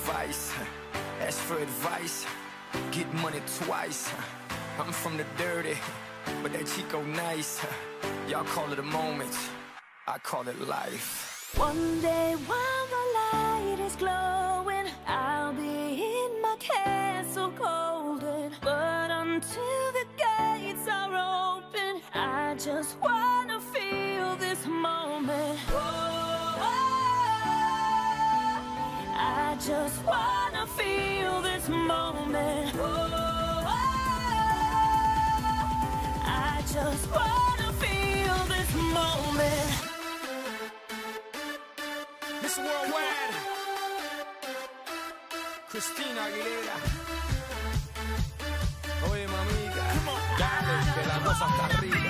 advice. Ask for advice, get money twice. I'm from the dirty, but that Chico nice. Y'all call it a moment, I call it life. One day while the light is glowing, I'll be in my castle golden. But until the gates are open, I just wanna feel this moment. I just wanna feel this moment. I just wanna feel this moment. Miss Worldwide, Christina Aguilera. Oye, mamita, dale, que la cosa está rica.